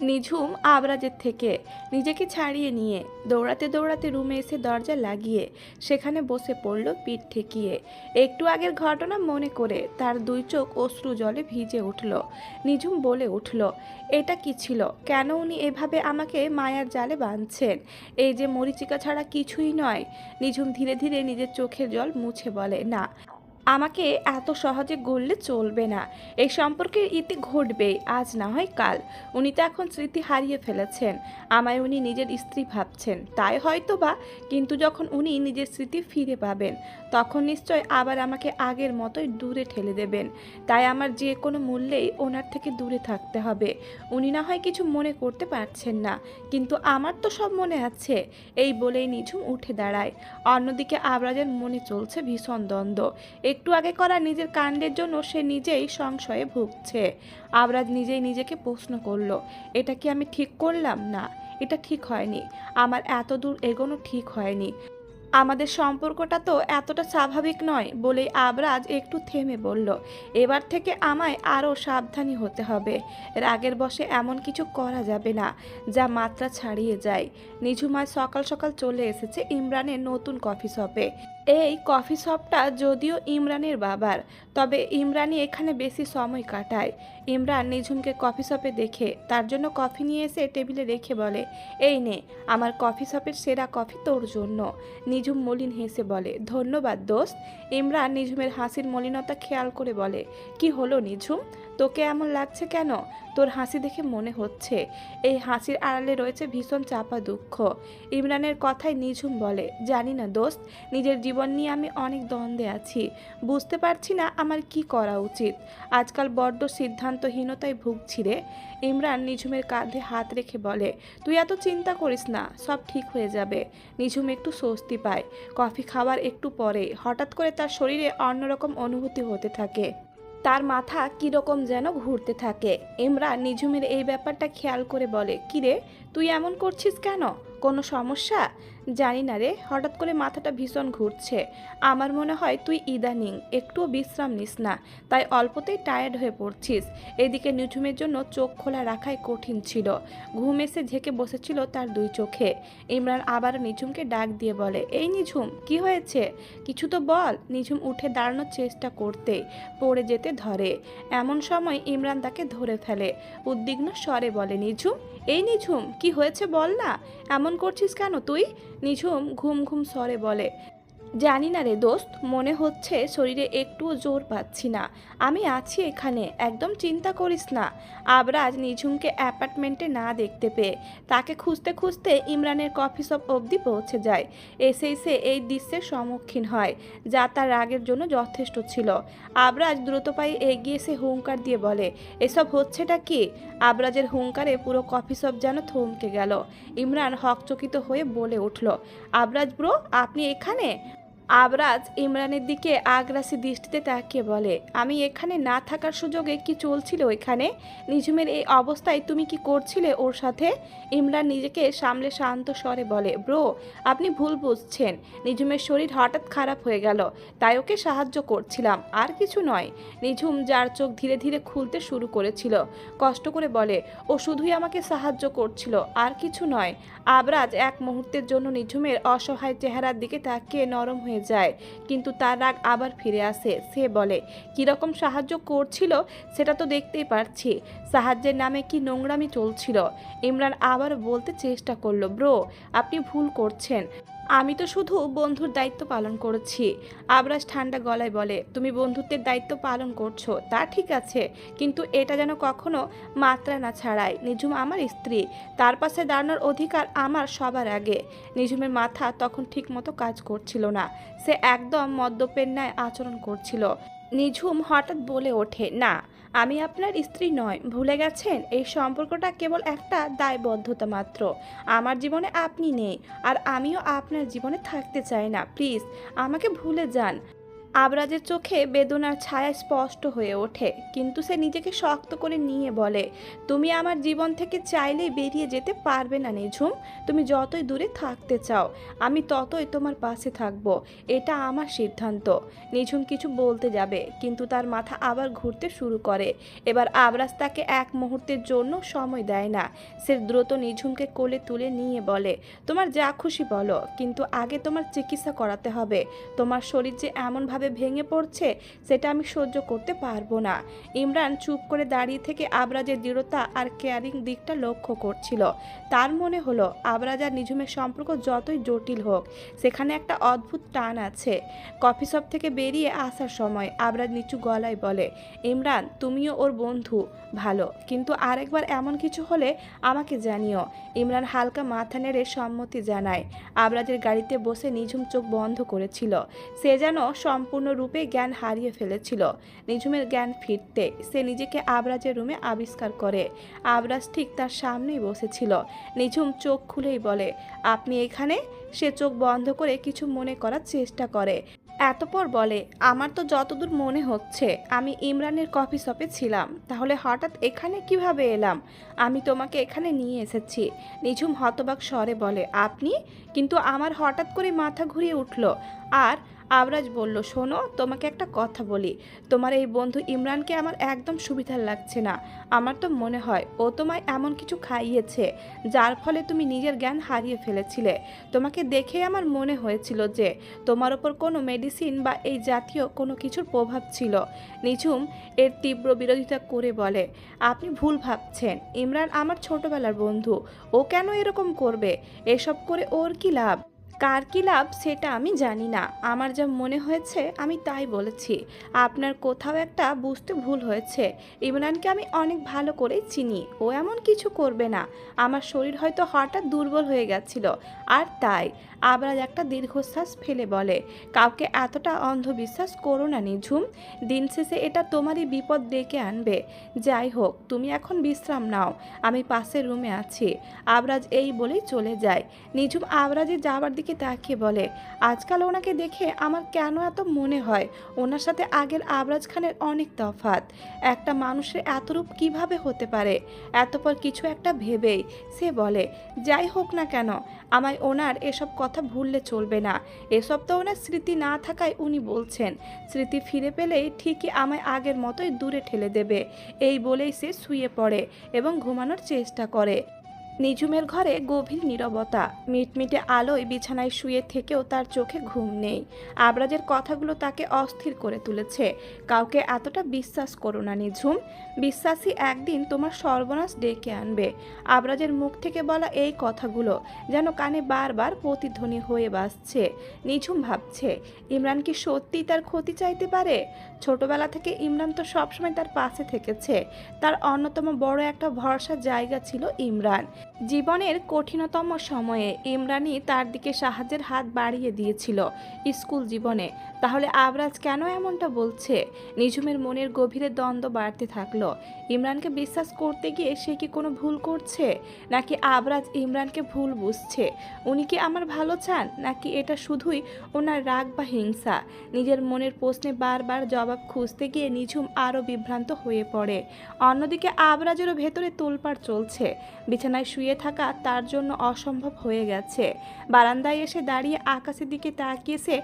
নিঝুম আবরাজের থেকে নিজেকে ছাড়িয়ে নিয়ে দৌড়াতে দৌড়াতে রুমে এসে দরজা লাগিয়ে সেখানে বসে পড়ল পিঠ ঠেকিয়ে। একটু আগের ঘটনা মনে করে তার দুই চোখ অশ্রু জলে ভিজে উঠল। নিঝুম বলে উঠল, এটা কি ছিল? কেন উনি এভাবে আমাকে মায়ার জালে বাঁধছেন? এই যে মরীচিকা ছাড়া কিছুই নয়। নিঝুম ধীরে ধীরে নিজের চোখের জল মুছে বলে, না, আমাকে এত সহজে গড়লে চলবে না। এই সম্পর্কের ইতি ঘটবেই, আজ না হয় কাল। উনি তো এখন স্মৃতি হারিয়ে ফেলেছেন, আমায় উনি নিজের স্ত্রী ভাবছেন, তাই হয়তো বা। কিন্তু যখন উনি নিজের স্মৃতি ফিরে পাবেন তখন নিশ্চয় আবার আমাকে আগের মতোই দূরে ঠেলে দেবেন। তাই আমার যে কোনো মূল্যেই ওনার থেকে দূরে থাকতে হবে। উনি না হয় কিছু মনে করতে পারছেন না, কিন্তু আমার তো সব মনে আছে। এই বলেই নিঝুম উঠে দাঁড়ায়। অন্যদিকে আবরাজের মনে চলছে ভীষণ দ্বন্দ্ব। একটু আগে করা নিজের কাণ্ডের জন্য সে নিজেই সংশয়ে ভুগছে। আবরাজ নিজেই নিজেকে প্রশ্ন করল, এটা কি আমি ঠিক করলাম? না, এটা ঠিক হয়নি। আমার এত দূর এগোনো ঠিক হয়নি। আমাদের সম্পর্কটা তো এতটা স্বাভাবিক নয়। বলেই আবরাজ একটু থেমে বলল, এবার থেকে আমায় আরও সাবধানী হতে হবে। রাগের বশে এমন কিছু করা যাবে না যা মাত্রা ছাড়িয়ে যায়। নিঝুমায় সকাল সকাল চলে এসেছে ইমরানের নতুন কফি শপে। এই কফি শপটা যদিও ইমরানের বাবার, তবে ইমরানই এখানে বেশি সময় কাটায়। ইমরান নিঝুমকে কফি শপে দেখে তার জন্য কফি নিয়ে এসে টেবিলে রেখে বলে, এই নে, আমার কফি শপের সেরা কফি তোর জন্য। নিঝুম মলিন হেসে বলে, ধন্যবাদ দোস্ত। ইমরান নিঝুমের হাসির মলিনতা খেয়াল করে বলে, কি হলো নিঝুম, তোকে এমন লাগছে কেন? তোর হাসি দেখে মনে হচ্ছে এই হাসির আড়ালে রয়েছে ভীষণ চাপা দুঃখ। ইমরানের কথায় নিঝুম বলে, জানি না দোস্ত, নিজের জীবন নিয়ে আমি অনেক দ্বন্দ্বে আছি। বুঝতে পারছি না আমার কি করা উচিত। আজকাল বড্ড সিদ্ধান্তহীনতায় ভুগছি রে। ইমরান নিঝুমের কাঁধে হাত রেখে বলে, তুই এত চিন্তা করিস না, সব ঠিক হয়ে যাবে। নিঝুম একটু স্বস্তি পায়। কফি খাওয়ার একটু পরে হঠাৎ করে তার শরীরে অন্যরকম অনুভূতি হতে থাকে। তার মাথা কীরকম যেন ঘুরতে থাকে। ইমরান নিঝুমের এই ব্যাপারটা খেয়াল করে বলে, কিরে, তুই এমন করছিস কেন? কোনো সমস্যা? জানি না রে, হঠাৎ করে মাথাটা ভীষণ ঘুরছে। আমার মনে হয় তুই ইদানিং একটুও বিশ্রাম নিস না, তাই অল্পতেই টায়ার্ড হয়ে পড়ছিস। এদিকে নিঝুমের জন্য চোখ খোলা রাখাই কঠিন ছিল। ঘুম এসে ঝেঁকে বসেছিল তার দুই চোখে। ইমরান আবার নিঝুমকে ডাক দিয়ে বলে, এই নিঝুম, কি হয়েছে? কিছু তো বল। নিঝুম উঠে দাঁড়ানোর চেষ্টা করতেই পড়ে যেতে ধরে। এমন সময় ইমরান তাকে ধরে ফেলে। উদ্বিগ্ন স্বরে বলে, নিঝুম, এই নিঝুম, কি হয়েছে বল না, এমন করছিস কেন তুই? নিঝুম ঘুম ঘুম স্বরে বলে, জানি না রে দোস্ত, মনে হচ্ছে শরীরে একটুও জোর পাচ্ছি না। আমি আছি এখানে, একদম চিন্তা করিস না। আবরাজ নিঝুমকে অ্যাপার্টমেন্টে না দেখতে পেয়ে তাকে খুঁজতে খুঁজতে ইমরানের কফি শপ অবধি পৌঁছে যায়। এসেই সে এই দৃশ্যের সম্মুখীন হয়, যা তার রাগের জন্য যথেষ্ট ছিল। আবরাজ দ্রুত পায়ে এগিয়ে এসে হুঙ্কার দিয়ে বলে, এসব হচ্ছেটা কি? আবরাজের হুঙ্কারে পুরো কফি শপ যেন থমকে গেল। ইমরান হকচকিত হয়ে বলে উঠল, আবরাজ ব্রো, আপনি এখানে? আবরাজ ইমরানের দিকে আগ্রাসী দৃষ্টিতে তাকিয়ে বলে, আমি এখানে না থাকার সুযোগে কি চলছিল এখানে? নিঝুমের এই অবস্থায় তুমি কি করছিলে ওর সাথে? ইমরান নিজেকে সামলে শান্ত স্বরে বলে, ব্রো, আপনি ভুল বুঝছেন। নিঝুমের শরীর হঠাৎ খারাপ হয়ে গেল, তাই ওকে সাহায্য করছিলাম, আর কিছু নয়। নিঝুম, যার চোখ ধীরে ধীরে খুলতে শুরু করেছিল, কষ্ট করে বলে, ও শুধুই আমাকে সাহায্য করছিল, আর কিছু নয়। আবরাজ এক মুহূর্তের জন্য নিঝুমের অসহায় চেহারার দিকে তাকিয়ে নরম হয়ে যায়, কিন্তু তার রাগ আবার ফিরে আসে। সে বলে, কীরকম সাহায্য করছিল সেটা তো দেখতেই পারছি। সাহায্যের নামে কি নোংরামি চলছিল। ইমরান আবার বলতে চেষ্টা করলো, ব্রো, আপনি ভুল করছেন, আমি তো শুধু বন্ধুর দায়িত্ব পালন করেছি। আবরাজ ঠান্ডা গলায় বলে, তুমি বন্ধুত্বের দায়িত্ব পালন করছো, তা ঠিক আছে, কিন্তু এটা যেন কখনো মাত্রা না ছাড়ায়। নিঝুম আমার স্ত্রী, তার পাশে দাঁড়ানোর অধিকার আমার সবার আগে। নিঝুমের মাথা তখন ঠিক মতো কাজ করছিল না, সে একদম মদ্যপের ন্যায় আচরণ করছিল। নিঝুম হঠাৎ বলে ওঠে, না, আমি আপনার স্ত্রী নয়, ভুলে গেছেন? এই সম্পর্কটা কেবল একটা দায়বদ্ধতা মাত্র। আমার জীবনে আপনি নেই, আর আমিও আপনার জীবনে থাকতে চাই না। প্লিজ আমাকে ভুলে যান। আবরাজের চোখে বেদনার ছায়া স্পষ্ট হয়ে ওঠে, কিন্তু সে নিজেকে শক্ত করে নিয়ে বলে, তুমি আমার জীবন থেকে চাইলেই বেরিয়ে যেতে পারবে না নিঝুম। তুমি যতই দূরে থাকতে চাও আমি ততই তোমার পাশে থাকবো, এটা আমার সিদ্ধান্ত। নিঝুম কিছু বলতে যাবে, কিন্তু তার মাথা আবার ঘুরতে শুরু করে। এবার আবরাজ তাকে এক মুহূর্তের জন্য সময় দেয় না। সে দ্রুত নিঝুমকে কোলে তুলে নিয়ে বলে, তোমার যা খুশি বলো, কিন্তু আগে তোমার চিকিৎসা করাতে হবে। তোমার শরীর যে এমনভাবে ভেঙে পড়ছে সেটা আমি সহ্য করতে পারবো না। ইমরান চুপ করে দাঁড়িয়ে থেকে আবরাজের দৃঢ়তা আর কেয়ারিং দিকটা লক্ষ্য করছিল। তার মনে হলো আবরাজ আর নিঝুমের সম্পর্ক যতই জটিল হোক, সেখানে একটা অদ্ভুত টান আছে। কফি শপ থেকে বেরিয়ে আসার সময় আবরাজ নিচু গলায় বলে, ইমরান তুমিও ওর বন্ধু, ভালো, কিন্তু আরেকবার এমন কিছু হলে আমাকে জানিও। ইমরান হালকা মাথা নেড়ে সম্মতি জানায়। আবরাজের গাড়িতে বসে নিঝুম চোখ বন্ধ করেছিল। সে যেন সম্পূর্ণরূপে জ্ঞান হারিয়ে ফেলেছিল। নিঝুমের জ্ঞান ফিরতে সে নিজেকে আবরাজের রুমে আবিষ্কার করে। আবরাজ ঠিক তার সামনেই বসেছিল। নিঝুম চোখ খুলেই বলে, আপনি এখানে? সে চোখ বন্ধ করে কিছু মনে করার চেষ্টা করে। এতপর বলে, আমার তো যতদূর মনে হচ্ছে আমি ইমরানের কফি শপে ছিলাম, তাহলে হঠাৎ এখানে কিভাবে এলাম? আমি তোমাকে এখানে নিয়ে এসেছি। নিঝুম হতবাক স্বরে বলে, আপনি? কিন্তু আমার হঠাৎ করে মাথা ঘুরিয়ে উঠল। আর আবরাজ বলল, শোনো, তোমাকে একটা কথা বলি। তোমার এই বন্ধু ইমরানকে আমার একদম সুবিধার লাগছে না। আমার তো মনে হয় ও তোমায় এমন কিছু খাইয়েছে যার ফলে তুমি নিজের জ্ঞান হারিয়ে ফেলেছিলে। তোমাকে দেখে আমার মনে হয়েছিল যে তোমার ওপর কোনো মেডিসিন বা এই জাতীয় কোনো কিছুর প্রভাব ছিল। নিঝুম এর তীব্র বিরোধিতা করে বলে, আপনি ভুল ভাবছেন। ইমরান আমার ছোটবেলার বন্ধু। ও কেন এরকম করবে? এসব করে ওর কি লাভ? কার কী লাভ সেটা আমি জানি না। আমার যা মনে হয়েছে আমি তাই বলেছি। আপনার কোথাও একটা বুঝতে ভুল হয়েছে। ইমরানকে আমি অনেক ভালো করেই চিনি। ও এমন কিছু করবে না। আমার শরীর হয়তো হঠাৎ দুর্বল হয়ে গেছিল, আর তাই। আবরাজ একটা দীর্ঘশ্বাস ফেলে বলে, কাউকে এতটা অন্ধবিশ্বাস করো না নিঝুম। দিন শেষে এটা তোমারই বিপদ ডেকে আনবে। যাই হোক, তুমি এখন বিশ্রাম নাও, আমি পাশের রুমে আছি। আবরাজ এই বলেই চলে যায়। নিঝুম আবরাজের যাওয়ার দিকে তাকিয়ে বলে, আজকাল ওনাকে দেখে আমার কেন এত মনে হয় ওনার সাথে আগের আবরাজ খানের অনেক তফাৎ। একটা মানুষের এত রূপ কিভাবে হতে পারে? এতপর কিছু একটা ভেবেই সে বলে, যাই হোক না কেন, আমায় ওনার এসব কথা ভুললে চলবে না। এসব তো ওনার স্মৃতি না থাকায় উনি বলছেন। স্মৃতি ফিরে পেলেই ঠিকই আমায় আগের মতোই দূরে ঠেলে দেবে। এই বলেই সে শুয়ে পড়ে এবং ঘুমানোর চেষ্টা করে। নিঝুমের ঘরে গভীর নীরবতা। মিটমিটে আলোয় বিছানায় শুয়ে থেকেও তার চোখে ঘুম নেই। আবরাজের কথাগুলো তাকে অস্থির করে তুলেছে। কাউকে এতটা বিশ্বাস করো না নিঝুম। বিশ্বাসী একদিন তোমার সর্বনাশ ডেকে আনবে। আবরাজের মুখ থেকে বলা এই কথাগুলো যেন কানে বারবার প্রতিধ্বনি হয়ে বাজছে। নিঝুম ভাবছে, ইমরান কি সত্যিই তার ক্ষতি চাইতে পারে? ছোটবেলা থেকে ইমরান তো সবসময় তার পাশে থেকেছে। তার অন্যতম বড় একটা ভরসার জায়গা ছিল ইমরান। জীবনের কঠিনতম সময়ে ইমরানই তার দিকে সাহায্যের হাত বাড়িয়ে দিয়েছিল স্কুল জীবনে। তাহলে আবরাজ কেন এমনটা বলছে? নিঝুমের মনের গভীরে দ্বন্দ্ব বাড়তে থাকলো। ইমরানকে বিশ্বাস করতে গিয়ে সে কি কোনো ভুল করছে, নাকি আবরাজ ইমরানকে ভুল বুঝছে? উনি কি আমার ভালো চান, নাকি এটা শুধুই ওনার রাগ বা হিংসা? নিজের মনের প্রশ্নে বারবার জবাব খুঁজতে গিয়ে নিঝুম আরও বিভ্রান্ত হয়ে পড়ে। অন্যদিকে আবরাজেরও ভেতরে তোলপাড় চলছে। বিছানায় শুয়ে থাকা তার জন্য অসম্ভব হয়ে গেছে। বারান্দায় এসে দাঁড়িয়ে আকাশের দিকে তাকিয়ে সে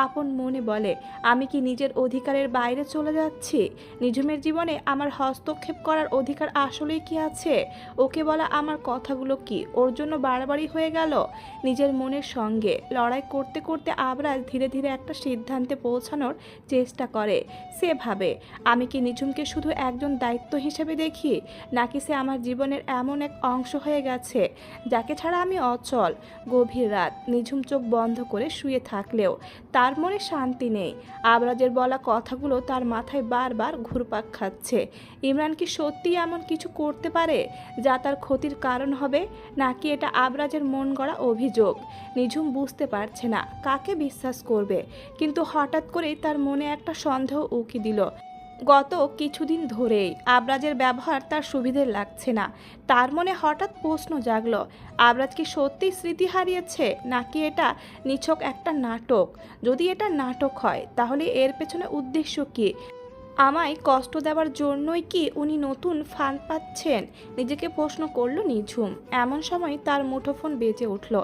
আপন মনে বলে, আমি কি নিজের অধিকারের বাইরে চলে যাচ্ছি? নিঝুমের জীবনে আমার হস্তক্ষেপ করার অধিকার আসলেই কি আছে? ওকে বলা আমার কথাগুলো কি ওর জন্য বাড়াবাড়ি হয়ে গেল? নিজের মনের সঙ্গে লড়াই করতে করতে আবরাজ ধীরে ধীরে একটা সিদ্ধান্তে পৌঁছানোর চেষ্টা করে। সে ভাবে, আমি কি নিঝুমকে শুধু একজন দায়িত্ব হিসেবে দেখি, নাকি সে আমার জীবনের এমন এক অংশ হয়ে গেছে যাকে ছাড়া আমি অচল? গভীর রাত। নিঝুম চোখ বন্ধ করে শুয়ে থাকলেও তার মনে শান্তি নেই। আবরাজের বলা কথাগুলো তার মাথায় বারবার ঘুরপাক খাচ্ছে। ইমরান কি সত্যিই এমন কিছু করতে পারে যা তার ক্ষতির কারণ হবে, নাকি এটা আবরাজের মন গড়া অভিযোগ? নিঝুম বুঝতে পারছে না কাকে বিশ্বাস করবে, কিন্তু হঠাৎ করেই তার মনে একটা সন্দেহ উকি দিল। গত কিছুদিন ধরেই আবরাজের ব্যবহার তার সুবিধের লাগছে না। তার মনে হঠাৎ প্রশ্ন জাগলো, আবরাজ কি সত্যিই স্মৃতি হারিয়েছে, নাকি এটা নিছক একটা নাটক? যদি এটা নাটক হয় তাহলে এর পেছনে উদ্দেশ্য কী? আমায় কষ্ট দেওয়ার জন্যই কি উনি নতুন ফান পাচ্ছেন? নিজেকে প্রশ্ন করল নিঝুম। এমন সময় তার মুঠোফোন বেজে উঠল।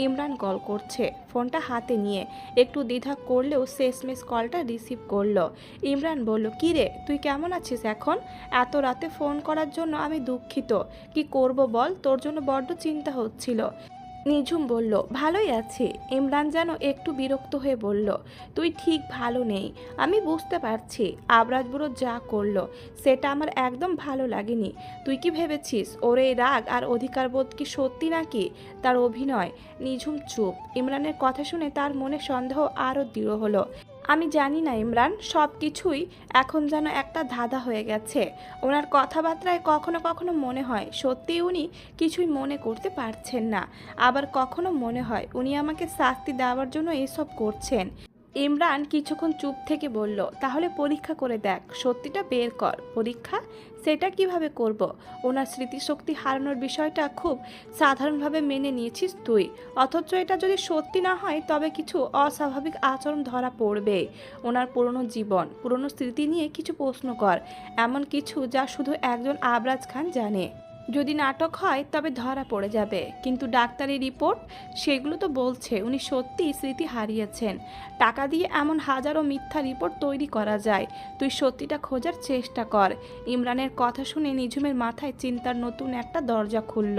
ইমরান কল করছে। ফোনটা হাতে নিয়ে একটু দ্বিধা করলেও শেষমেশ কলটা রিসিভ করলো। ইমরান বলল, কী রে, তুই কেমন আছিস এখন? এত রাতে ফোন করার জন্য আমি দুঃখিত। কি করব বল, তোর জন্য বড্ড চিন্তা হচ্ছিল। নিঝুম বলল, ভালোই আছি। ইমরান যেন একটু বিরক্ত হয়ে বলল, তুই ঠিক ভালো নেই, আমি বুঝতে পারছি। আবরাজ বুড়ো যা করলো সেটা আমার একদম ভালো লাগেনি। তুই কি ভেবেছিস ওর এই রাগ আর অধিকারবোধ কি সত্যি নাকি তার অভিনয়? নিঝুম চুপ। ইমরানের কথা শুনে তার মনে সন্দেহ আরও দৃঢ় হলো। আমি জানি না ইমরান, সব কিছুই এখন যেন একটা ধাঁধা হয়ে গেছে। ওনার কথাবার্তায় কখনো কখনো মনে হয় সত্যিই উনি কিছুই মনে করতে পারছেন না, আবার কখনো মনে হয় উনি আমাকে শাস্তি দেওয়ার জন্য এসব করছেন। ইমরান কিছুক্ষণ চুপ থেকে বলল, তাহলে পরীক্ষা করে দেখ, সত্যিটা বের কর। পরীক্ষা? সেটা কিভাবে করব? ওনার স্মৃতিশক্তি হারানোর বিষয়টা খুব সাধারণভাবে মেনে নিয়েছিস তুই, অথচ এটা যদি সত্যি না হয় তবে কিছু অস্বাভাবিক আচরণ ধরা পড়বে। ওনার পুরনো জীবন, পুরনো স্মৃতি নিয়ে কিছু প্রশ্ন কর, এমন কিছু যা শুধু একজন আবরাজ খান জানে। যদি নাটক হয় তবে ধরা পড়ে যাবে, কিন্তু ডাক্তারি রিপোর্ট সেগুলো তো বলছে উনি সত্যিই স্মৃতি হারিয়েছেন। টাকা দিয়ে এমন হাজারো মিথ্যা রিপোর্ট তৈরি করা যায়। তুই সত্যিটা খোঁজার চেষ্টা কর। ইমরানের কথা শুনে নিঝুমের মাথায় চিন্তার নতুন একটা দরজা খুলল।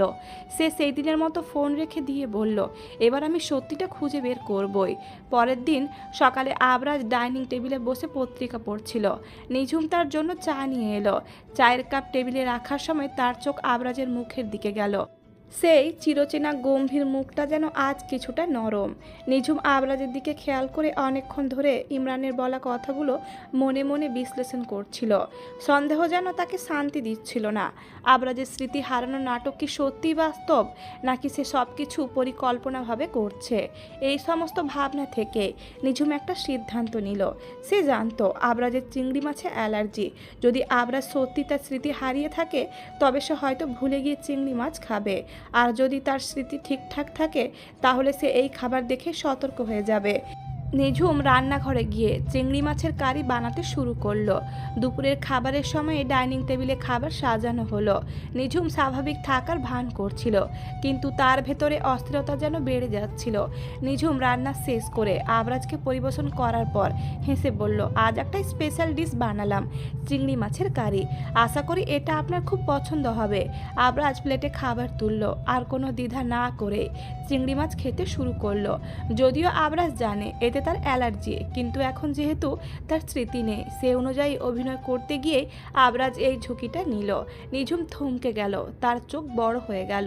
সে সেই দিনের মতো ফোন রেখে দিয়ে বলল, এবার আমি সত্যিটা খুঁজে বের করবই। পরের দিন সকালে আবরাজ ডাইনিং টেবিলে বসে পত্রিকা পড়ছিল। নিঝুম তার জন্য চা নিয়ে এলো। চায়ের কাপ টেবিলে রাখার সময় তার চোখ আবরাজের মুখের দিকে গেল। সেই চিরচেনা গম্ভীর মুখটা যেন আজ কিছুটা নরম। নিঝুম আবরাজের দিকে খেয়াল করে অনেকক্ষণ ধরে ইমরানের বলা কথাগুলো মনে মনে বিশ্লেষণ করছিল। সন্দেহ যেন তাকে শান্তি দিচ্ছিল না। আবরাজের স্মৃতি হারানোর নাটক কি সত্যিই বাস্তব, নাকি সে সব কিছু পরিকল্পনাভাবে করছে? এই সমস্ত ভাবনা থেকে নিঝুম একটা সিদ্ধান্ত নিল। সে জানতো আবরাজের চিংড়ি মাছে অ্যালার্জি। যদি আবরাজ সত্যি তার স্মৃতি হারিয়ে থাকে তবে সে হয়তো ভুলে গিয়ে চিংড়ি মাছ খাবে। আর যদি তার স্মৃতি ঠিকঠাক থাকে তাহলে সে এই খাবার দেখে সতর্ক হয়ে যাবে। নিঝুম রান্নাঘরে গিয়ে চিংড়ি মাছের কারি বানাতে শুরু করলো। দুপুরের খাবারের সময় ডাইনিং টেবিলে খাবার সাজানো হলো। নিঝুম স্বাভাবিক থাকার ভান করছিল, কিন্তু তার ভেতরে অস্থিরতা যেন বেড়ে যাচ্ছিল। নিঝুম রান্না শেষ করে আবরাজকে পরিবেশন করার পর হেসে বলল, আজ একটা স্পেশাল ডিশ বানালাম, চিংড়ি মাছের কারি। আশা করি এটা আপনার খুব পছন্দ হবে। আবরাজ প্লেটে খাবার তুলল, আর কোনো দ্বিধা না করে চিংড়ি মাছ খেতে শুরু করলো। যদিও আবরাজ জানে এতে তার অ্যালার্জি, কিন্তু এখন যেহেতু তার স্মৃতি নেই, সে অনুযায়ী অভিনয় করতে গিয়ে আবরাজ এই ঝুঁকিটা নিল। নিঝুম থমকে গেল, তার চোখ বড় হয়ে গেল।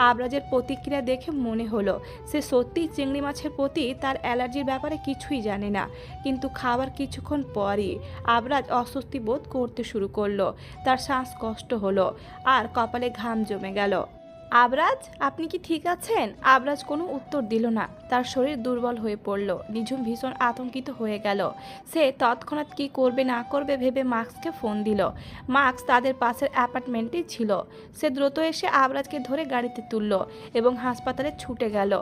আবরাজের প্রতিক্রিয়া দেখে মনে হলো সে সত্যিই চিংড়ি মাছের প্রতি তার অ্যালার্জির ব্যাপারে কিছুই জানে না। কিন্তু খাবার কিছুক্ষণ পরই আবরাজ অস্বস্তি বোধ করতে শুরু করলো। তার শ্বাসকষ্ট হলো আর কপালে ঘাম জমে গেল। আবরাজ, আপনি কি ঠিক আছেন? আবরাজ কোনো উত্তর দিল না। তার শরীর দুর্বল হয়ে পড়ল। নিঝুম ভীষণ আতঙ্কিত হয়ে গেল। সে তৎক্ষণাৎ কি করবে না করবে ভেবে মার্কসকে ফোন দিল। মার্কস তাদের পাশের অ্যাপার্টমেন্টেই ছিল। সে দ্রুত এসে আবরাজকে ধরে গাড়িতে তুলল এবং হাসপাতালে ছুটে গেল।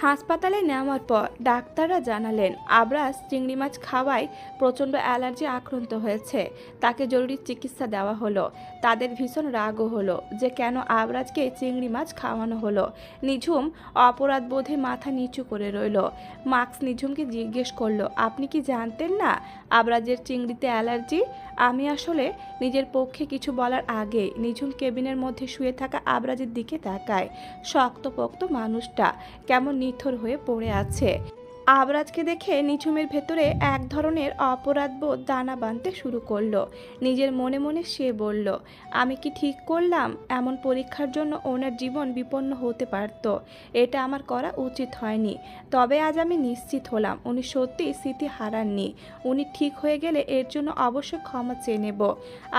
হাসপাতালে নেওয়ার পর ডাক্তাররা জানালেন আবরাজ চিংড়ি মাছ খাওয়ায় প্রচণ্ড অ্যালার্জি আক্রান্ত হয়েছে। তাকে জরুরি চিকিৎসা দেওয়া হলো। তাদের ভীষণ রাগও হলো যে কেন আবরাজকে চিংড়ি মাছ খাওয়ানো হলো। নিঝুম অপরাধ বোধে মাথা নিচু করে রইল। মার্কস নিঝুমকে জিজ্ঞেস করলো, আপনি কি জানতেন না আবরাজের চিংড়িতে অ্যালার্জি? আমি আসলে নিজের পক্ষে কিছু বলার আগে নিঝুম কেবিনের মধ্যে শুয়ে থাকা আবরাজের দিকে তাকায়। শক্তপোক্ত মানুষটা কেমন নিথর হয়ে পড়ে আছে। আবরাজকে দেখে নিঝুমের ভেতরে এক ধরনের অপরাধবোধ দানা বাঁধতে শুরু করলো। নিজের মনে মনে সে বলল, আমি কি ঠিক করলাম? এমন পরীক্ষার জন্য ওনার জীবন বিপন্ন হতে পারত। এটা আমার করা উচিত হয়নি। তবে আজ আমি নিশ্চিত হলাম উনি সত্যিই স্মৃতি হারাননি। উনি ঠিক হয়ে গেলে এর জন্য অবশ্যই ক্ষমা চেয়ে নেব।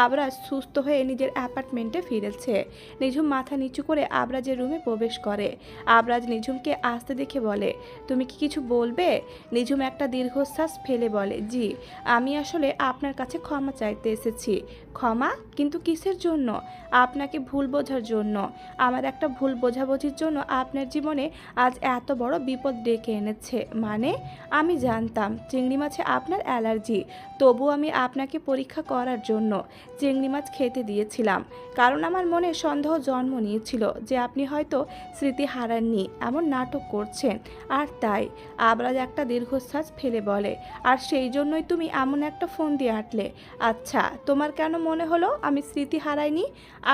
আবরাজ সুস্থ হয়ে নিজের অ্যাপার্টমেন্টে ফিরেছে। নিঝুম মাথা নিচু করে আবরাজের রুমে প্রবেশ করে। আবরাজ নিঝুমকে আসতে দেখে বলে, তুমি কি কিছু বলবে? করবে? নিঝুম একটা দীর্ঘশ্বাস ফেলে বলে, জি, আমি আসলে আপনার কাছে ক্ষমা চাইতে এসেছি। ক্ষমা? কিন্তু কিসের জন্য? আপনাকে ভুল বোঝার জন্য। আমার একটা ভুল বোঝাবুঝির জন্য আপনার জীবনে আজ এত বড় বিপদ ডেকে এনেছে। মানে? আমি জানতাম চিংড়ি মাছে আপনার অ্যালার্জি, তবু আমি আপনাকে পরীক্ষা করার জন্য চিংড়ি মাছ খেতে দিয়েছিলাম, কারণ আমার মনে সন্দেহ জন্ম নিয়েছিল যে আপনি হয়তো স্মৃতি হারাননি, এমন নাটক করছেন। আর তাই আবরাজ একটা দীর্ঘশ্বাস ফেলে বলে, আর সেই জন্যই তুমি এমন একটা ফোন দিয়ে আঁটলে। আচ্ছা, তোমার কেন মনে হলো আমি স্মৃতি হারাইনি?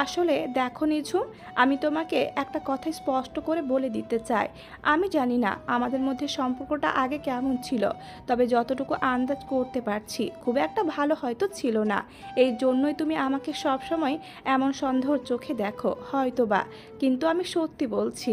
আসলে দেখো নিঝুম, আমি তোমাকে একটা কথা স্পষ্ট করে বলে দিতে চাই। আমি জানি না আমাদের মধ্যে সম্পর্কটা আগে কেমন ছিল, তবে যতটুকু আন্দাজ করতে পারছি খুব একটা ভালো হয়তো ছিল না। এই জন্যই তুমি আমাকে সবসময় এমন সন্দেহর চোখে দেখো হয়তো বা, কিন্তু আমি সত্যি বলছি,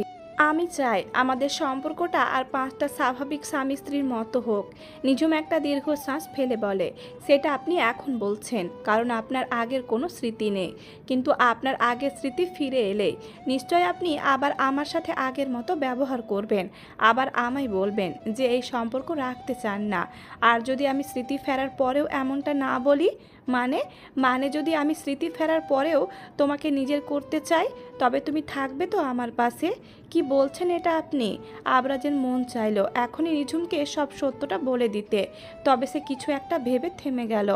আমি চাই আমাদের সম্পর্কটা আর 5টা স্বাভাবিক স্বামী স্ত্রীর মতো হোক। নিঝুম একটা দীর্ঘশ্বাস ফেলে বলে, সেটা আপনি এখন বলছেন কারণ আপনার আগের কোনো স্মৃতি নেই, কিন্তু আপনার আগের স্মৃতি ফিরে এলে নিশ্চয় আপনি আবার আমার সাথে আগের মতো ব্যবহার করবেন, আবার আমায় বলবেন যে এই সম্পর্ক রাখতে চান না। আর যদি আমি স্মৃতি ফেরার পরেও এমনটা না বলি, মানে মানে যদি আমি স্মৃতি ফেরার পরেও তোমাকে নিজের করতে চাই, তবে তুমি থাকবে তো আমার পাশে? কি বলছেন এটা আপনি? আবরাজের মন চাইল এখনই নিঝুমকে সব সত্যটা বলে দিতে, তবে সে কিছু একটা ভেবে থেমে গেল।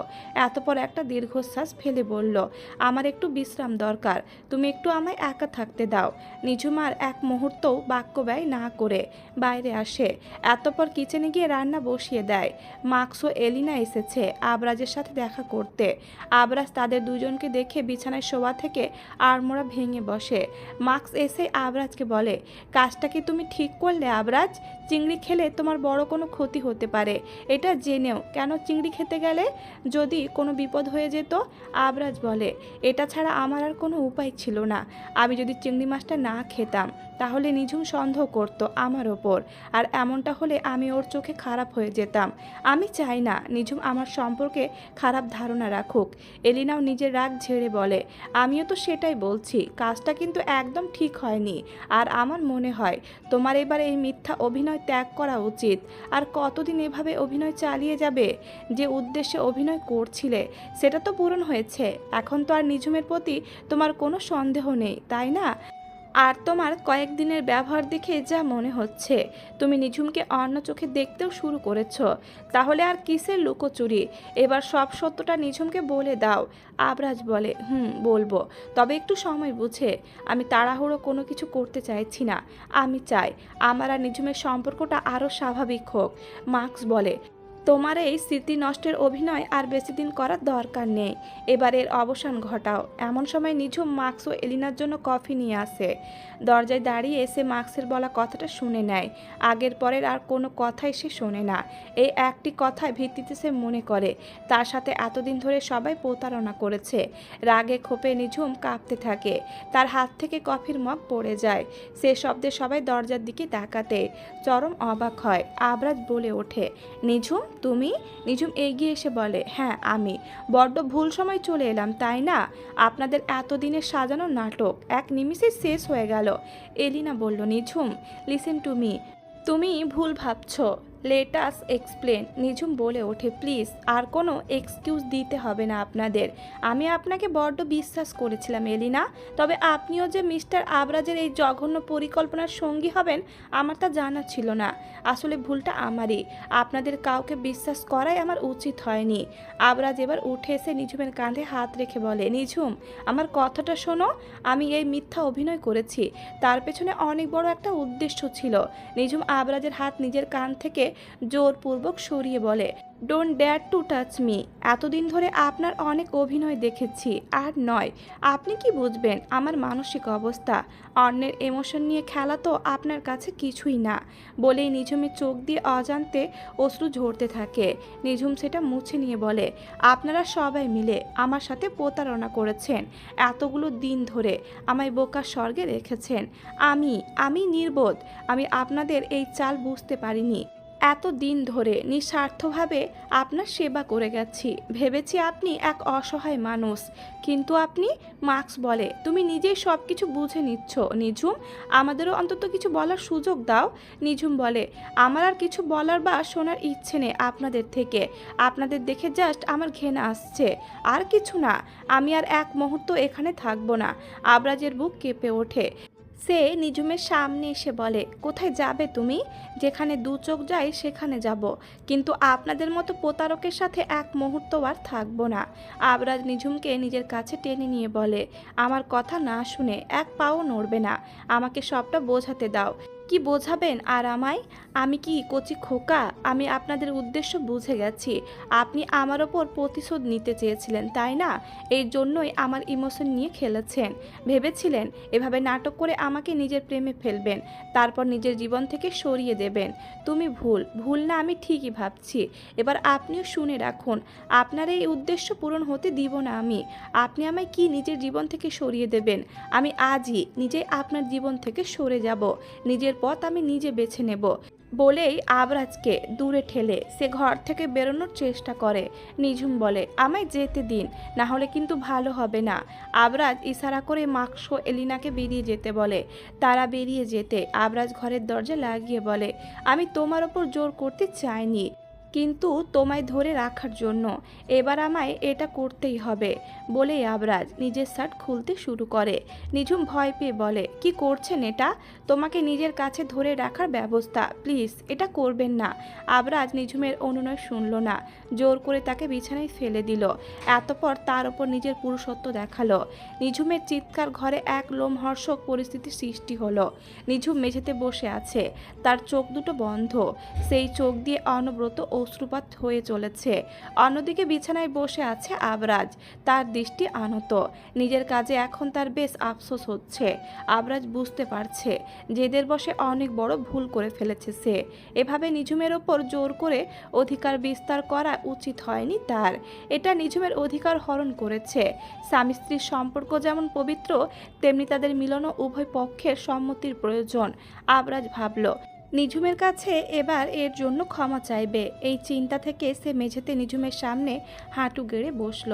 এতপর একটা দীর্ঘশ্বাস ফেলে বলল, আমার একটু বিশ্রাম দরকার, তুমি একটু আমায় একা থাকতে দাও। নিঝুম আর এক মুহূর্তও বাক্য ব্যয় না করে বাইরে আসে। এতপর কিচেনে গিয়ে রান্না বসিয়ে দেয়। মার্কস ও এলিনা এসেছে আবরাজের সাথে দেখা করতে। আবরাজ তাদের দুজনকে দেখে বিছানায় শোয়া থেকে আড়মোড়া ভেঙে বসে। মার্কস এসে আবরাজকে বলে, কাজটা কি তুমি ঠিক করলে আবরাজ? চিংড়ি খেলে তোমার বড় কোনো ক্ষতি হতে পারে, এটা জেনেও কেন চিংড়ি খেতে গেলে? যদি কোনো বিপদ হয়ে যেত? আবরাজ বলে, এটা ছাড়া আমার আর কোনো উপায় ছিল না। আমি যদি চিংড়ি মাছটা না খেতাম তাহলে নিঝুম সন্দেহ করত আমার ওপর, আর এমনটা হলে আমি ওর চোখে খারাপ হয়ে যেতাম। আমি চাই না নিঝুম আমার সম্পর্কে খারাপ ধারণা রাখুক। এলিনাও নিজের রাগ ঝেড়ে বলে, আমিও তো সেটাই বলছি, কাজটা কিন্তু একদম ঠিক হয়নি। আর আমার মনে হয় তোমার এবার এই মিথ্যা অভিনয় ত্যাগ করা উচিত। আর কতদিন এভাবে অভিনয় চালিয়ে যাবে? যে উদ্দেশ্যে অভিনয় করছিলে সেটা তো পূরণ হয়েছে, এখন তো আর নিঝুমের প্রতি তোমার কোনো সন্দেহ নেই, তাই না? আর তোমার কয়েকদিনের ব্যবহার দেখে যা মনে হচ্ছে তুমি নিঝুমকে অন্য চোখে দেখতেও শুরু করেছো। তাহলে আর কিসের লুকোচুরি? এবার সব সত্যটা নিঝুমকে বলে দাও। আবরাজ বলে, বলবো, তবে একটু সময় বুঝে। আমি তাড়াহুড়ো কোনো কিছু করতে চাইছি না। আমি চাই আমার আর নিঝুমের সম্পর্কটা আরও স্বাভাবিক হোক। মার্কস বলে, তোমার এই স্মৃতি নষ্টের অভিনয় আর বেশি দিন করার দরকার নেই, এবারের অবসান ঘটাও। এমন সময় নিঝুম মার্কস ও এলিনার জন্য কফি নিয়ে আসে। দরজায় দাঁড়িয়ে এসে মার্কসের বলা কথাটা শুনে নেয়। আগের পরের আর কোনো কথাই সে শোনে না। এই একটি কথার ভিত্তিতে সে মনে করে তার সাথে এতদিন ধরে সবাই প্রতারণা করেছে। রাগে ক্ষোভে নিঝুম কাঁপতে থাকে। তার হাত থেকে কফির মগ পড়ে যায়। সে শব্দে সবাই দরজার দিকে তাকাতে চরম অবাক হয়। আবরাজ বলে ওঠে, নিঝুম তুমি? নিঝুম এগিয়ে এসে বলে, হ্যাঁ আমি। বড্ড ভুল সময় চলে এলাম তাই না? আপনাদের এতদিনের সাজানো নাটক এক নিমিষে শেষ হয়ে গেল। এলিনা বলল, নিঝুম লিসেন টু মি, তুমি ভুল ভাবছো। Let us explain. নিঝুম বলে ওঠে, প্লিজ আর কোনো এক্সকিউজ দিতে হবে না আপনাদের। আমি আপনাকে বড্ড বিশ্বাস করেছিলাম এলিনা, তবে আপনিও যে মিস্টার আবরাজের এই জঘন্য পরিকল্পনার সঙ্গী হবেন আমার তা জানা ছিল না। আসলে ভুলটা আমারই, আপনাদের কাউকে বিশ্বাস করাই আমার উচিত হয়নি। আবরাজ এবার উঠে এসে নিঝুমের কাঁধে হাত রেখে বলে, নিঝুম আমার কথাটা শোনো। আমি এই মিথ্যা অভিনয় করেছি, তার পেছনে অনেক বড় একটা উদ্দেশ্য ছিল। নিঝুম আবরাজের হাত নিজের কান থেকে জোরপূর্বক সরিয়ে বলে, don't dare to touch me. এতদিন ধরে আপনার অনেক অভিনয় দেখেছি, আর নয় আপনি কি বুঝবেন আমার মানসিক অবস্থা? অন্যের ইমোশন নিয়ে খেলা তো আপনার কাছে কিছুই না। বলেই নিঝুমের চোখ দিয়ে অজান্তে অশ্রু ঝরতে থাকে। নিঝুম সেটা মুছে নিয়ে বলে, আপনারা সবাই মিলে আমার সাথে প্রতারণা করেছেন। এতগুলো দিন ধরে আমায় বোকার স্বর্গে রেখেছেন। আমি নির্বোধ। আমি আপনাদের এই চাল বুঝতে পারিনি। এত দিন ধরে নিঃস্বার্থভাবে আপনার সেবা করে গেছি, ভেবেছি আপনি এক অসহায় মানুষ, কিন্তু আপনি মার্কস বলে তুমি নিজেই সব কিছু বুঝে নিচ্ছ। নিঝুম, আমাদেরও অন্তত কিছু বলার সুযোগ দাও। নিঝুম বলে, আমার আর কিছু বলার বা শোনার ইচ্ছে নেই আপনাদের থেকে। আপনাদের দেখে জাস্ট আমার ঘেন্না আসছে, আর কিছু না। আমি আর এক মুহূর্ত এখানে থাকবো না। আবরাজের বুক কেঁপে ওঠে। সে নিঝুমের সামনে এসে বলে, কোথায় যাবে তুমি? যেখানে দু চোখ যায় সেখানে যাব, কিন্তু আপনাদের মতো প্রতারকের সাথে এক মুহূর্ত আর থাকবো না। আবরাজ নিঝুমকে নিজের কাছে টেনে নিয়ে বলে, আমার কথা না শুনে এক পাও নড়বে না। আমাকে সবটা বোঝাতে দাও। কি বোঝাবেন আর আমায়? আমি কি কচি খোকা? আমি আপনাদের উদ্দেশ্য বুঝে গেছি। আপনি আমার ওপর প্রতিশোধ নিতে চেয়েছিলেন, তাই না? এই জন্যই আমার ইমোশন নিয়ে খেলেছেন। ভেবেছিলেন এভাবে নাটক করে আমাকে নিজের প্রেমে ফেলবেন, তারপর নিজের জীবন থেকে সরিয়ে দেবেন। তুমি ভুল ভুল না, আমি ঠিকই ভাবছি। এবার আপনিও শুনে রাখুন, আপনার এই উদ্দেশ্য পূরণ হতে দিব না আমি। আপনি আমায় কি নিজের জীবন থেকে সরিয়ে দেবেন? আমি আজই নিজেই আপনার জীবন থেকে সরে যাব। নিজের পথ আমি নিজে বেছে নেব। বলেই আবরাজকে দূরে ঠেলে সে ঘর থেকে বেরোনোর চেষ্টা করে। নিঝুম বলে, আমায় যেতে দিন, না হলে কিন্তু ভালো হবে না। আবরাজ ইশারা করে মাকস এলিনাকে বেরিয়ে যেতে বলে। তারা বেরিয়ে যেতে আবরাজ ঘরের দরজা লাগিয়ে বলে, আমি তোমার ওপর জোর করতে চাইনি, কিন্তু তোমায় ধরে রাখার জন্য এবার আমায় এটা করতেই হবে। বলেই আবরাজ নিজের শার্ট খুলতে শুরু করে। নিঝুম ভয় পেয়ে বলে, কি করছেন এটা? তোমাকে নিজের কাছে ধরে রাখার ব্যবস্থা, প্লিজ এটা করবেন না। আবরাজ নিঝুমের অনুনয় শুনল না, জোর করে তাকে বিছানায় ফেলে দিল। এতপর তার ওপর নিজের পুরুষত্ব দেখালো। নিঝুমের চিৎকার ঘরে এক লোমহর্ষক পরিস্থিতির সৃষ্টি হলো। নিঝুম মেঝেতে বসে আছে, তার চোখ দুটো বন্ধ, সেই চোখ দিয়ে অনবরত অশ্রুপাত হয়ে চলেছে। অন্যদিকে বিছানায় বসে আছে আবরাজ, তার দৃষ্টি আনত। নিজের কাজে এখন তার বেশ আফসোস হচ্ছে। আবরাজ বুঝতে পারছে জেদের বশে অনেক বড় ভুল করে ফেলেছে সে। এভাবে নিঝুমের ওপর জোর করে অধিকার বিস্তার করা উচিত হয়নি তার। এটা নিঝুমের অধিকার হরণ করেছে। স্বামী স্ত্রীর সম্পর্ক যেমন পবিত্র, তেমনি তাদের মিলনও উভয় পক্ষের সম্মতির প্রয়োজন। আবরাজ ভাবল, নিঝুমের কাছে এবার এর জন্য ক্ষমা চাইবে। এই চিন্তা থেকে সে মেঝেতে নিঝুমের সামনে হাঁটু গেড়ে বসল।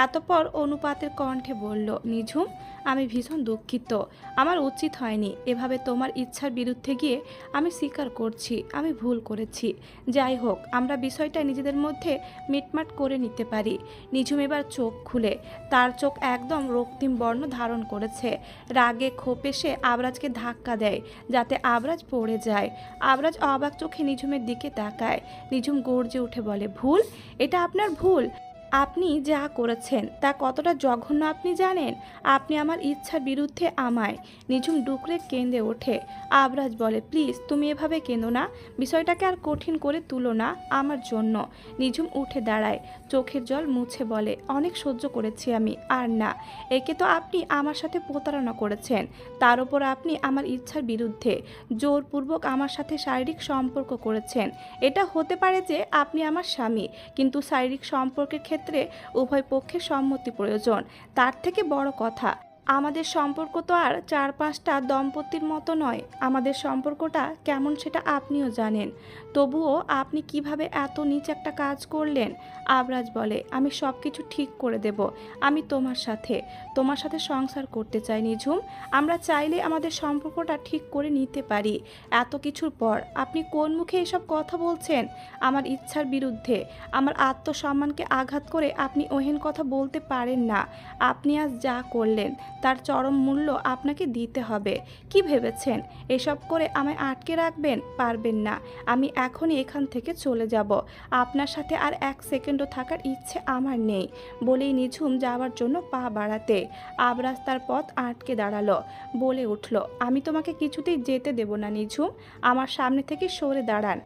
এতপর অনুপাতের কণ্ঠে বলল, নিঝুম, আমি ভীষণ দুঃখিত। আমার উচিত হয়নি এভাবে তোমার ইচ্ছার বিরুদ্ধে গিয়ে। আমি স্বীকার করছি আমি ভুল করেছি। যাই হোক, আমরা বিষয়টা নিজেদের মধ্যে মিটমাট করে নিতে পারি। নিঝুম এবার চোখ খুলে, তার চোখ একদম রক্তিম বর্ণ ধারণ করেছে। রাগে ক্ষোভে সে আবরাজকে ধাক্কা দেয় যাতে আবরাজ পড়ে যায়। আবরাজ অবাক চোখে নিঝুমের দিকে তাকায়। নিঝুম গর্জে উঠে বলে, ভুল? এটা আপনার ভুল? আপনি যা করেছেন তা কতটা জঘন্য আপনি জানেন? আপনি আমার ইচ্ছার বিরুদ্ধে আমায়। নিঝুম ডুকরে কেঁদে ওঠে। আবরাজ বলে, প্লিজ তুমি এভাবে কেঁদো না, বিষয়টাকে আর কঠিন করে তুলো না আমার জন্য। নিঝুম উঠে দাঁড়ায়, চোখের জল মুছে বলে, অনেক সহ্য করেছি আমি, আর না। একে তো আপনি আমার সাথে প্রতারণা করেছেন, তার উপর আপনি আমার ইচ্ছার বিরুদ্ধে জোরপূর্বক আমার সাথে শারীরিক সম্পর্ক করেছেন। এটা হতে পারে যে আপনি আমার স্বামী, কিন্তু শারীরিক সম্পর্কের ক্ষেত্রে উভয় পক্ষের সম্মতি প্রয়োজন। তার থেকে বড় কথা, আমাদের সম্পর্ক তো আর 4-5টা দম্পতির মতো নয়। আমাদের সম্পর্কটা কেমন সেটা আপনিও জানেন। তবুও আপনি কিভাবে এত নীচ একটা কাজ করলেন? আবরাজ বলে, আমি সব কিছু ঠিক করে দেব। আমি তোমার সাথে সংসার করতে চাই নিঝুম। আমরা চাইলে আমাদের সম্পর্কটা ঠিক করে নিতে পারি। এত কিছুর পর আপনি কোন মুখে এসব কথা বলছেন? আমার ইচ্ছার বিরুদ্ধে আমার আত্মসম্মানকে আঘাত করে আপনি ওহেন কথা বলতে পারেন না। আপনি আজ যা করলেন তার চরম মূল্য আপনাকে দিতে হবে। কি ভেবেছেন এসব করে আমায় আটকে রাখবেন? পারবেন না। আমি এখনই এখান থেকে চলে যাব। আপনার সাথে আর এক সেকেন্ডও থাকার ইচ্ছে আমার নেই। বলেই নিঝুম যাওয়ার জন্য পা বাড়াতে আবরাজ তার পথ আটকে দাঁড়ালো। বলে উঠল, আমি তোমাকে কিছুতেই যেতে দেব না নিঝুম। আমার সামনে থেকে সরে দাঁড়ান।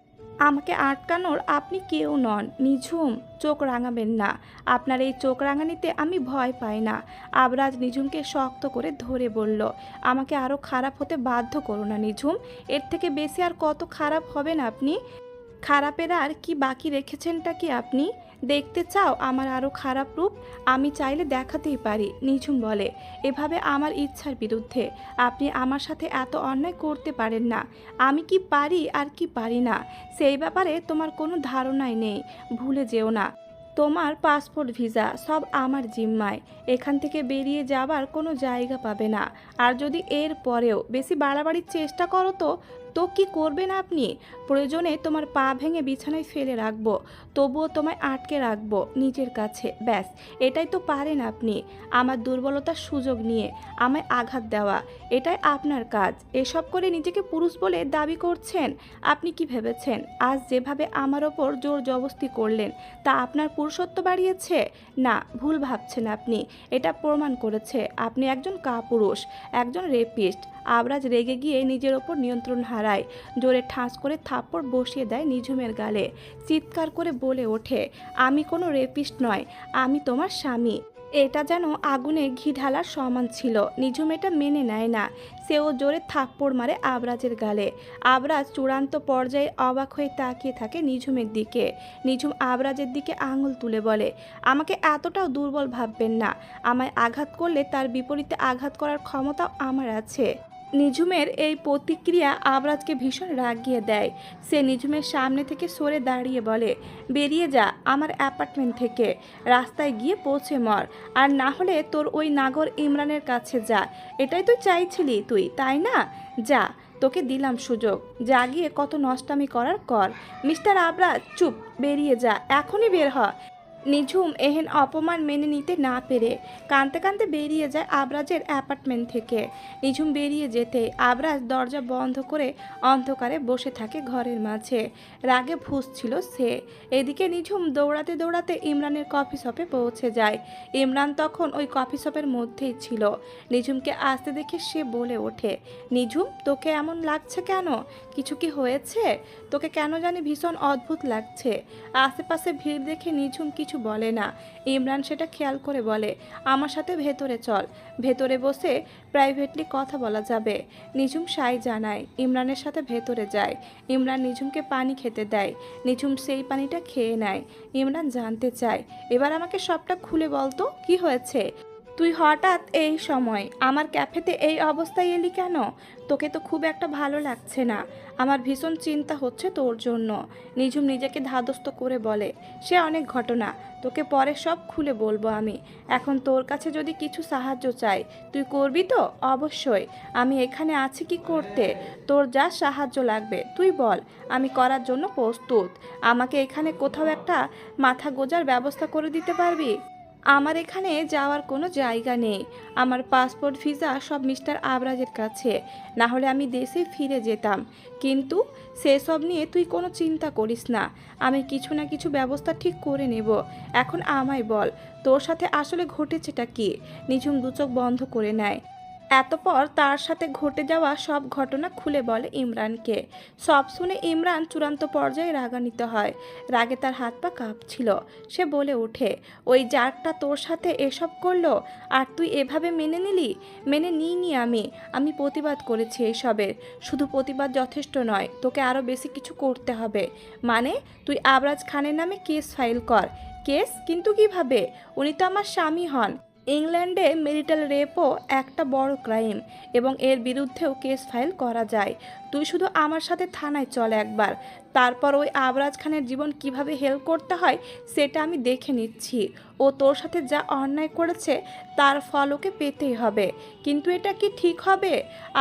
আমাকে আটকানোর আপনি কেউ নন। নিঝুম, চোখ রাঙাবেন না। আপনার এই চোখ রাঙানিতে আমি ভয় পাই না। আবরাজ নিঝুমকে শক্ত করে ধরে বলল, আমাকে আরও খারাপ হতে বাধ্য করো না নিঝুম। এর থেকে বেশি আর কত খারাপ হবেন আপনি? খারাপের আর কি বাকি রেখেছেনটা কি আপনি? দেখতে চাও আমার আরও খারাপ রূপ? আমি চাইলে দেখাতেই পারি। নিঝুম বলে, এভাবে আমার ইচ্ছার বিরুদ্ধে আপনি আমার সাথে এত অন্যায় করতে পারেন না। আমি কি পারি আর কি পারি না সেই ব্যাপারে তোমার কোনো ধারণাই নেই। ভুলে যেও না, তোমার পাসপোর্ট ভিসা সব আমার জিম্মায়। এখান থেকে বেরিয়ে যাবার কোনো জায়গা পাবে না। আর যদি এর পরেও বেশি বাড়াবাড়ির চেষ্টা করো তো কি করবেন আপনি? প্রয়োজনে তোমার পা ভেঙে বিছানায় ফেলে রাখবো, তবুও তোমায় আটকে রাখবো নিজের কাছে। ব্যাস, এটাই তো পারেন আপনি। আমার দুর্বলতার সুযোগ নিয়ে আমায় আঘাত দেওয়া, এটাই আপনার কাজ। এসব করে নিজেকে পুরুষ বলে দাবি করছেন। আপনি কি ভেবেছেন আজ যেভাবে আমার ওপর জোর জবস্তি করলেন তা আপনার পুরুষত্ব বাড়িয়েছে? না, ভুল ভাবছেন আপনি। এটা প্রমাণ করেছে আপনি একজন কাপুরুষ, একজন রেপিস্ট। আবরাজ রেগে গিয়ে নিজের ওপর নিয়ন্ত্রণ হারায়, জোরে ঠাঁস করে থাপ্পড় বসিয়ে দেয় নিঝুমের গালে। চিৎকার করে বলে ওঠে, আমি কোনো রেপিস্ট নয়, আমি তোমার স্বামী। এটা যেন আগুনে ঘি ঢালার সমান ছিল। নিঝুম এটা মেনে নেয় না। সেও জোরে থাপ্পড় মারে আবরাজের গালে। আবরাজ চূড়ান্ত পর্যায়ে অবাক হয়ে তাকিয়ে থাকে নিঝুমের দিকে। নিঝুম আবরাজের দিকে আঙুল তুলে বলে, আমাকে এতটাও দুর্বল ভাববেন না। আমায় আঘাত করলে তার বিপরীতে আঘাত করার ক্ষমতাও আমার আছে। নিঝুমের এই প্রতিক্রিয়া আবরাজকে ভীষণ রাগিয়ে দেয়। সে নিঝুমের সামনে থেকে সরে দাঁড়িয়ে বলে, বেরিয়ে যা আমার অ্যাপার্টমেন্ট থেকে। রাস্তায় গিয়ে পৌঁছে মর, আর না হলে তোর ওই নাগর ইমরানের কাছে যা। এটাই তুই চাইছিলি তুই, তাই না? যা, তোকে দিলাম সুযোগ, যা গিয়ে কত নষ্টামি করার কর। মিস্টার আবরাজ চুপ, বেরিয়ে যা, এখনই বের হ। নিঝুম এহেন অপমান মেনে নিতে না পেরে কাঁদতে কাঁদতে বেরিয়ে যায় আবরাজের অ্যাপার্টমেন্ট থেকে। নিঝুম বেরিয়ে যেতে আবরাজ দরজা বন্ধ করে অন্ধকারে বসে থাকে ঘরের মাঝে। রাগে ফুঁসছিল সে। এদিকে নিঝুম দৌড়াতে দৌড়াতে ইমরানের কফি শপে পৌঁছে যায়। ইমরান তখন ওই কফি শপের মধ্যেই ছিল। নিঝুমকে আসতে দেখে সে বলে ওঠে, নিঝুম তোকে এমন লাগছে কেন? কিছু কি হয়েছে? তোকে কেন জানি ভীষণ অদ্ভুত লাগছে। আশেপাশে ভিড় দেখে নিঝুম কিছু বলে না। ইমরান সেটা খেয়াল করে বলে, আমার সাথে ভেতরে চল, ভেতরে বসে প্রাইভেটলি কথা বলা যাবে। নিঝুম সাই জানায়, ইমরানের সাথে ভেতরে যায়। ইমরান নিঝুমকে পানি খেতে দেয়। নিঝুম সেই পানিটা খেয়ে নেয়। ইমরান জানতে চায়, এবার আমাকে সবটা খুলে বলতো, কি হয়েছে? তুই হঠাৎ এই সময় আমার ক্যাফেতে এই অবস্থায় এলি কেন? তোকে তো খুব একটা ভালো লাগছে না। আমার ভীষণ চিন্তা হচ্ছে তোর জন্য। নিঝুম নিজেকে ধাতস্থ করে বলে, সে অনেক ঘটনা, তোকে পরে সব খুলে বলবো আমি। এখন তোর কাছে যদি কিছু সাহায্য চাই, তুই করবি তো? অবশ্যই। আমি এখানে আছি কি করতে। তোর যা সাহায্য লাগবে তুই বল, আমি করার জন্য প্রস্তুত। আমাকে এখানে কোথাও একটা মাথা গোঁজার ব্যবস্থা করে দিতে পারবি? আমার এখানে যাওয়ার কোনো জায়গা নেই। আমার পাসপোর্ট ভিসা সব মিস্টার আবরাজের কাছে, না হলে আমি দেশে ফিরে যেতাম। কিন্তু সেসব নিয়ে তুই কোনো চিন্তা করিস না, আমি কিছু না কিছু ব্যবস্থা ঠিক করে নেব। এখন আমায় বল, তোর সাথে আসলে ঘটেছেটা কি? নিঝুম দুচোখ বন্ধ করে নেয়। এতপর তার সাথে ঘটে যাওয়া সব ঘটনা খুলে বলে ইমরানকে। সব শুনে ইমরান চূড়ান্ত পর্যায়ে রাগান্বিত হয়। রাগে তার হাত পা কাঁপছিল। সে বলে ওঠে, ওই জারটা তোর সাথে এসব করলো আর তুই এভাবে মেনে নিলি? মেনে নিইনি আমি প্রতিবাদ করেছি এসবের। শুধু প্রতিবাদ যথেষ্ট নয়, তোকে আরও বেশি কিছু করতে হবে। মানে তুই আবরাজ খানের নামে কেস ফাইল কর। কেস? কিন্তু কিভাবে? উনি তো আমার স্বামী হন। ইংল্যান্ডে মেরিটাল রেপও একটা বড় ক্রাইম, এবং এর বিরুদ্ধেও কেস ফাইল করা যায়। তুই শুধু আমার সাথে থানায় চল একবার, তারপর ওই আবরাজ খানের জীবন কিভাবে হেল্প করতে হয় সেটা আমি দেখে নিচ্ছি। ও তোর সাথে যা অন্যায় করেছে তার ফল ওকে পেতেই হবে। কিন্তু এটা কি ঠিক হবে?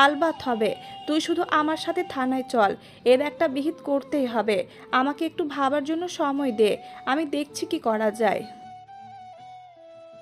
আলবাত হবে। তুই শুধু আমার সাথে থানায় চল, এর একটা বিহিত করতেই হবে। আমাকে একটু ভাবার জন্য সময় দে, আমি দেখছি কি করা যায়।